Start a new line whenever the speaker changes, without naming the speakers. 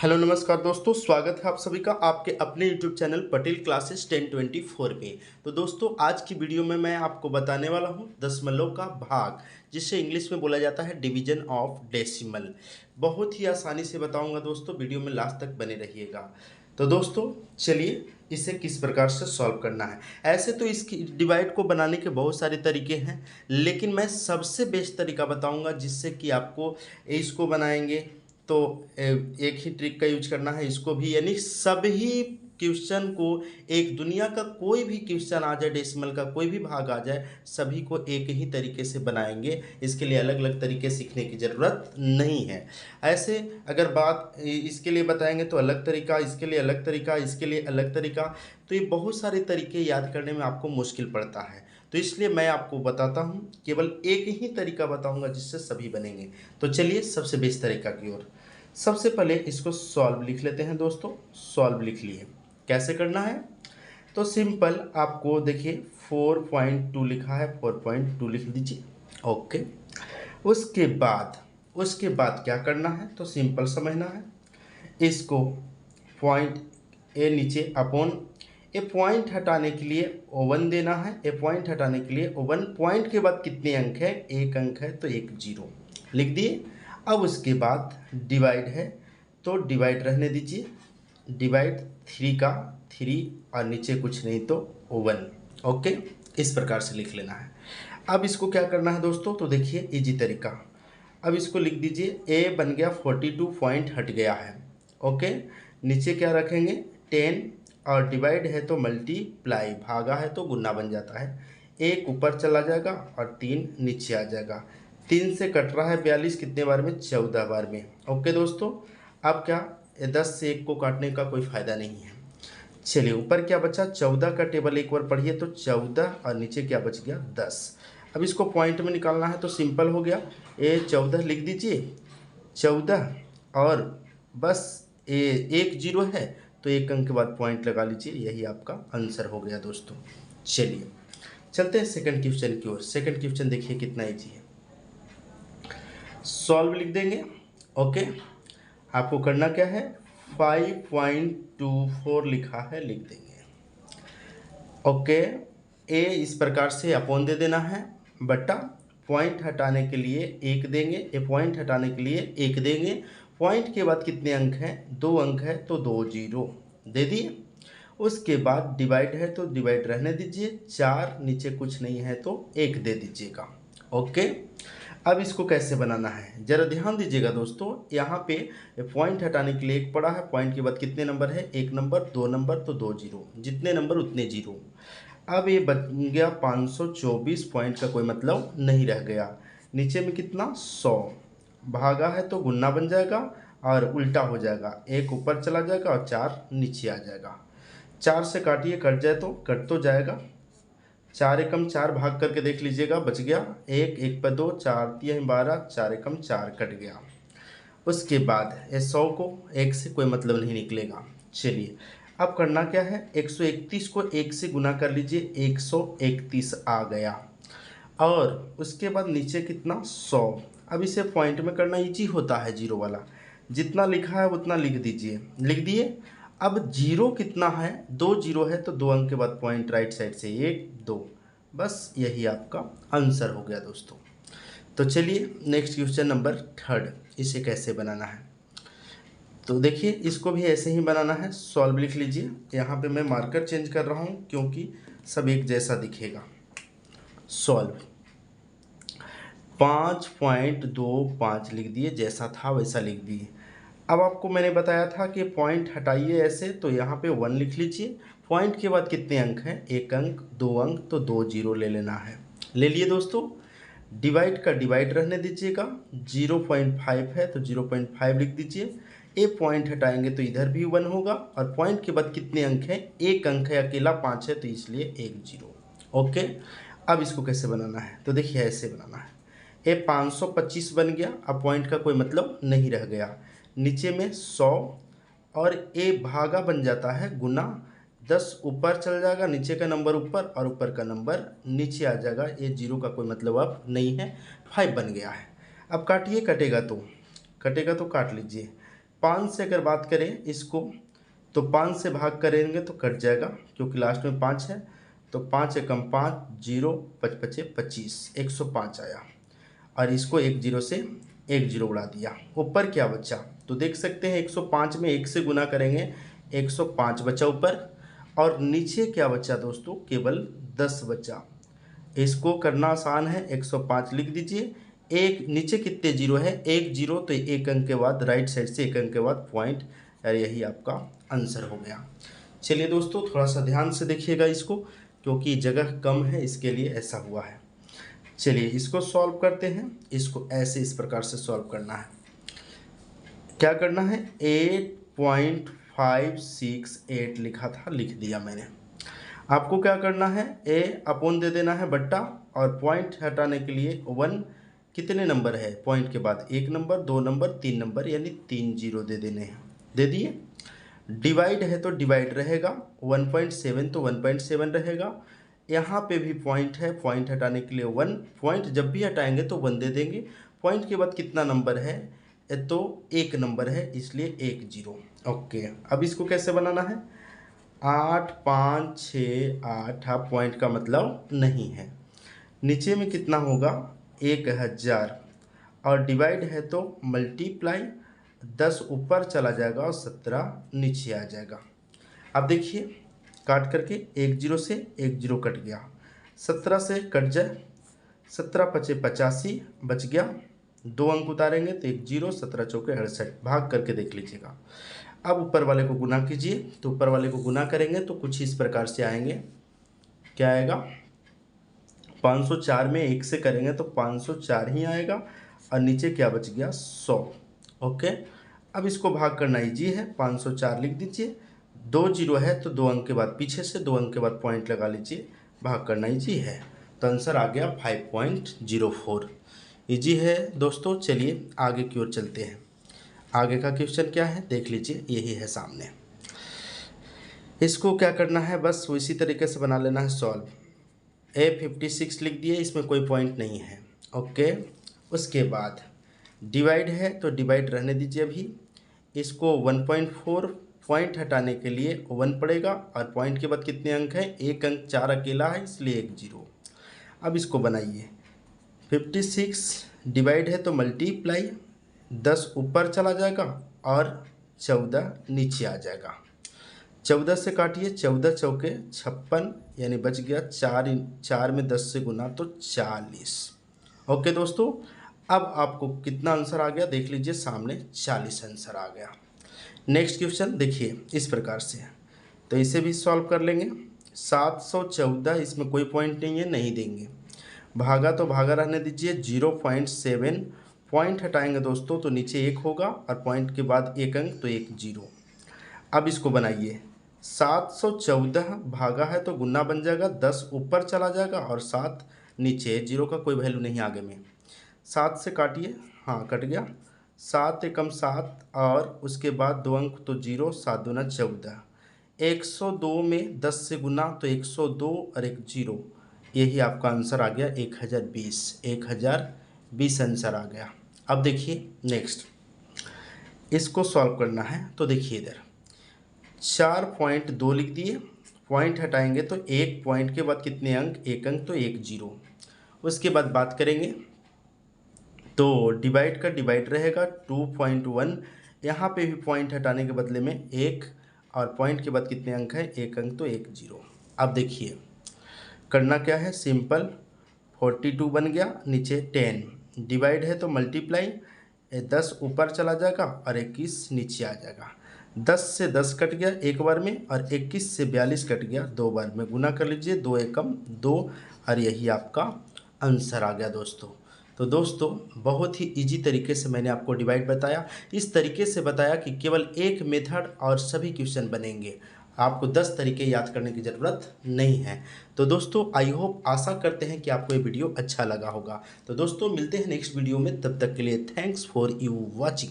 Hello नमस्कार दोस्तों, स्वागत है आप सभी का आपके अपने यूट्यूब चैनल पटेल क्लासेस 1024 पे। तो दोस्तों, आज की वीडियो में मैं आपको बताने वाला हूं दशमलव का भाग, जिसे इंग्लिश में बोला जाता है डिवीजन ऑफ डेसिमल। बहुत ही आसानी से बताऊंगा दोस्तों, वीडियो में लास्ट तक बने रहिएगा। तो दोस्तों चलिए, इसे किस प्रकार से सॉल्व करना है। ऐसे तो इसकी डिवाइड को बनाने के बहुत सारे तरीके हैं, लेकिन मैं सबसे बेस्ट तरीका बताऊंगा जिससे कि आपको इसको बनाएंगे तो एक ही ट्रिक का यूज करना है, इसको भी, यानी सभी क्वेश्चन को, एक दुनिया का कोई भी क्वेश्चन आ जाए, डेसिमल का कोई भी भाग आ जाए, सभी को एक ही तरीके से बनाएंगे। इसके लिए अलग अलग तरीके सीखने की ज़रूरत नहीं है। ऐसे अगर बात इसके लिए बताएंगे तो अलग तरीका, इसके लिए अलग तरीका, इसके लिए अलग तरीका, तो ये बहुत सारे तरीके याद करने में आपको मुश्किल पड़ता है। तो इसलिए मैं आपको बताता हूँ, केवल एक ही तरीका बताऊँगा जिससे सभी बनेंगे। तो चलिए सबसे बेस्ट तरीका की ओर। सबसे पहले इसको सॉल्व लिख लेते हैं दोस्तों। सॉल्व लिख लिए, कैसे करना है तो सिंपल, आपको देखिए 4.2 लिखा है, 4.2 लिख दीजिए। ओके, उसके बाद क्या करना है तो सिंपल समझना है। इसको पॉइंट ए नीचे अपॉन ए, पॉइंट हटाने के लिए ओवन देना है। ए पॉइंट हटाने के लिए ओवन, पॉइंट के बाद कितने अंक है, एक अंक है तो एक जीरो लिख दिए। अब उसके बाद डिवाइड है तो डिवाइड रहने दीजिए, डिवाइड 3 का 3 और नीचे कुछ नहीं तो 1। ओके, इस प्रकार से लिख लेना है। अब इसको क्या करना है दोस्तों, तो देखिए इजी तरीका। अब इसको लिख दीजिए, ए बन गया 42 पॉइंट हट गया है। ओके, नीचे क्या रखेंगे 10 और डिवाइड है तो मल्टीप्लाई, भागा है तो गुना बन जाता है। एक ऊपर चला जाएगा और 3 नीचे आ जाएगा। 3 से कट रहा है 42 कितने बार में, 14 बार में। ओके दोस्तों, अब क्या 10 से 1 को काटने का कोई फ़ायदा नहीं है। चलिए, ऊपर क्या बचा, 14 का टेबल एक बार पढ़िए तो 14 और नीचे क्या बच गया 10। अब इसको पॉइंट में निकालना है तो सिंपल हो गया, ए 14 लिख दीजिए, 14 और बस ए एक जीरो है तो एक अंक के बाद पॉइंट लगा लीजिए, यही आपका आंसर हो गया दोस्तों। चलिए चलते हैं सेकंड क्वेश्चन की ओर। सेकंड क्वेश्चन देखिए कितना इजी है। सॉल्व लिख देंगे। ओके, आपको करना क्या है, 5.24 लिखा है, लिख देंगे। ओके, ए इस प्रकार से अपॉन दे देना है, बटा पॉइंट हटाने के लिए एक देंगे, ए पॉइंट हटाने के लिए एक देंगे। पॉइंट के बाद कितने अंक हैं, 2 अंक है तो 2 जीरो दे दिए। उसके बाद डिवाइड है तो डिवाइड रहने दीजिए, 4 नीचे कुछ नहीं है तो 1 दे दीजिएगा। ओके, अब इसको कैसे बनाना है जरा ध्यान दीजिएगा दोस्तों। यहाँ पे पॉइंट हटाने के लिए एक पड़ा है, पॉइंट के बाद कितने नंबर है, 1 नंबर, 2 नंबर तो 2 जीरो, जितने नंबर उतने जीरो। अब ये बच गया 524, पॉइंट का कोई मतलब नहीं रह गया। नीचे में कितना 100, भागा है तो गुना बन जाएगा और उल्टा हो जाएगा, एक ऊपर चला जाएगा और 4 नीचे आ जाएगा। 4 से काटिए, कट जाए तो कट तो जाएगा, 4 एकम 4 भाग करके देख लीजिएगा, बच गया 1, 1 पर 2, 4 3 12, 4 एकम 4 कट गया। उसके बाद ये 100 को 1 से कोई मतलब नहीं निकलेगा। चलिए, अब करना क्या है, 131 को 1 से गुना कर लीजिए, 131 आ गया। और उसके बाद नीचे कितना 100। अब इसे पॉइंट में करना इजी होता है, जीरो वाला, जितना लिखा है उतना लिख दीजिए, लिख दिए। अब जीरो कितना है, 2 जीरो है तो 2 अंक के बाद पॉइंट राइट साइड से 1 2, बस यही आपका आंसर हो गया दोस्तों। तो चलिए नेक्स्ट क्वेश्चन नंबर 3, इसे कैसे बनाना है तो देखिए, इसको भी ऐसे ही बनाना है। सॉल्व लिख लीजिए, यहाँ पे मैं मार्कर चेंज कर रहा हूँ क्योंकि सब एक जैसा दिखेगा। सॉल्व 5.25 लिख दिए, जैसा था वैसा लिख दिए। अब आपको मैंने बताया था कि पॉइंट हटाइए ऐसे, तो यहाँ पे 1 लिख लीजिए। पॉइंट के बाद कितने अंक हैं, 1 अंक, 2 अंक तो 2 जीरो ले लेना है, ले लिए दोस्तों। डिवाइड का डिवाइड रहने दीजिएगा, 0.5 है तो 0.5 लिख दीजिए। ए पॉइंट हटाएंगे तो इधर भी 1 होगा और पॉइंट के बाद कितने अंक हैं, 1 अंक है, अकेला 5 है तो इसलिए 1 जीरो। ओके, अब इसको कैसे बनाना है तो देखिए ऐसे बनाना है। ए 525 बन गया, अब पॉइंट का कोई मतलब नहीं रह गया। नीचे में 100 और ए भागा बन जाता है गुना, 10 ऊपर चल जाएगा, नीचे का नंबर ऊपर और ऊपर का नंबर नीचे आ जाएगा। ये जीरो का कोई मतलब अब नहीं है, 5 बन गया है। अब काटिए, कटेगा तो काट लीजिए। 5 से अगर बात करें इसको, तो 5 से भाग करेंगे तो कट जाएगा क्योंकि लास्ट में 5 है। तो 5 एकम 5, 0, 5 पचे 25, 105 आया। और इसको एक जीरो से एक जीरो उड़ा दिया। ऊपर क्या बचा, तो देख सकते हैं 105 में 1 से गुना करेंगे, 105 बचा ऊपर। और नीचे क्या बचा दोस्तों, केवल 10 बचा। इसको करना आसान है, 105 लिख दीजिए। एक नीचे कितने जीरो है, एक जीरो, तो एक अंक के बाद राइट साइड से एक अंक के बाद पॉइंट, और यही आपका आंसर हो गया। चलिए दोस्तों, थोड़ा सा ध्यान से देखिएगा इसको, क्योंकि जगह कम है इसके लिए ऐसा हुआ है। चलिए इसको सॉल्व करते हैं। इसको ऐसे इस प्रकार से सॉल्व करना है। क्या करना है, 8.568 लिखा था, लिख दिया मैंने। आपको क्या करना है, ए अपॉन दे देना है बट्टा, और पॉइंट हटाने के लिए 1 कितने नंबर है, पॉइंट के बाद 1 नंबर, 2 नंबर, 3 नंबर, यानी 3 जीरो दे देने हैं। दे दिए। डिवाइड है तो डिवाइड रहेगा, 1.7 तो 1.7 रहेगा। यहाँ पे भी पॉइंट है, पॉइंट हटाने के लिए 1, पॉइंट जब भी हटाएंगे तो 1 दे देंगे। पॉइंट के बाद कितना नंबर है, तो 1 नंबर है, इसलिए 1 जीरो। ओके, अब इसको कैसे बनाना है, 8 5 6 8, हाँ पॉइंट का मतलब नहीं है। नीचे में कितना होगा, 1000, और डिवाइड है तो मल्टीप्लाई, 10 ऊपर चला जाएगा और 17 नीचे आ जाएगा। अब देखिए काट करके, 1 जीरो से 1 जीरो कट गया, 17 से कट जाए, 17 पचे 85 बच गया। 2 अंक उतारेंगे तो 1 जीरो, 17 चौके 68, भाग करके देख लीजिएगा। अब ऊपर वाले को गुना कीजिए, तो ऊपर वाले को गुना करेंगे तो कुछ इस प्रकार से आएंगे। क्या आएगा, 504 में 1 से करेंगे तो 504 ही आएगा, और नीचे क्या बच गया, 100। ओके, अब इसको भाग करना इजी है, 504 लिख दीजिए। 2 जीरो है तो 2 अंक के बाद पीछे से 2 अंक के बाद पॉइंट लगा लीजिए, भाग करना इजी है। तो आंसर आ गया 5.04। इजी है दोस्तों। चलिए आगे की ओर चलते हैं। आगे का क्वेश्चन क्या है देख लीजिए, यही है सामने। इसको क्या करना है, बस उसी तरीके से बना लेना है सॉल्व। A56 लिख दिए, इसमें कोई पॉइंट नहीं है। ओके, उसके बाद डिवाइड है तो डिवाइड रहने दीजिए अभी। इसको 1.4, पॉइंट हटाने के लिए 1 पड़ेगा, और पॉइंट के बाद कितने अंक हैं, 1 अंक, 4 अकेला है इसलिए 1 जीरो। अब इसको बनाइए, 56 डिवाइड है तो मल्टीप्लाई, 10 ऊपर चला जाएगा और 14 नीचे आ जाएगा। 14 से काटिए, 14 चौके 56, यानी बच गया 4 में 10 से गुना तो 40। ओके दोस्तों, अब आपको कितना आंसर आ गया देख लीजिए सामने, 40 आंसर आ गया। नेक्स्ट क्वेश्चन देखिए इस प्रकार से, तो इसे भी सॉल्व कर लेंगे। 714, इसमें कोई पॉइंट नहीं है, नहीं देंगे। भागा तो भागा रहने दीजिए, 0.7, पॉइंट हटाएंगे दोस्तों तो नीचे 1 होगा, और पॉइंट के बाद 1 अंक तो 1 जीरो। अब इसको बनाइए, 714 भागा है तो गुना बन जाएगा, 10 ऊपर चला जाएगा और 7 नीचे, जीरो का कोई वैल्यू नहीं आगे में। 7 से काटिए, हाँ कट गया, 7 एकम 7, और उसके बाद 2 अंक तो 0, 7 दूना 14। 102 में 10 से गुना तो 102 और 1 जीरो, यही आपका आंसर आ गया 1020। 1020 आंसर आ गया। अब देखिए नेक्स्ट, इसको सॉल्व करना है। तो देखिए इधर 4.2 लिख दिए, पॉइंट हटाएंगे तो 1 पॉइंट के बाद कितने अंक, 1 अंक तो 1 जीरो। उसके बाद बात करेंगे तो डिवाइड का डिवाइड रहेगा, 2.1, यहाँ पे भी पॉइंट हटाने के बदले में 1, और पॉइंट के बाद कितने अंक हैं, 1 अंक तो 1 जीरो। अब देखिए करना क्या है, सिंपल, 42 बन गया, नीचे 10, डिवाइड है तो मल्टीप्लाई, 10 ऊपर चला जाएगा और 21 नीचे आ जाएगा। 10 से 10 कट गया एक बार में, और 21 से 42 कट गया 2 बार में। गुना कर लीजिए, 2 एकम 2, और यही आपका आंसर आ गया दोस्तों। तो दोस्तों बहुत ही इजी तरीके से मैंने आपको डिवाइड बताया। इस तरीके से बताया कि केवल एक मेथड और सभी क्वेश्चन बनेंगे, आपको 10 तरीके याद करने की ज़रूरत नहीं है। तो दोस्तों आई होप, आशा करते हैं कि आपको ये वीडियो अच्छा लगा होगा। तो दोस्तों मिलते हैं नेक्स्ट वीडियो में, तब तक के लिए थैंक्स फॉर यू वॉचिंग।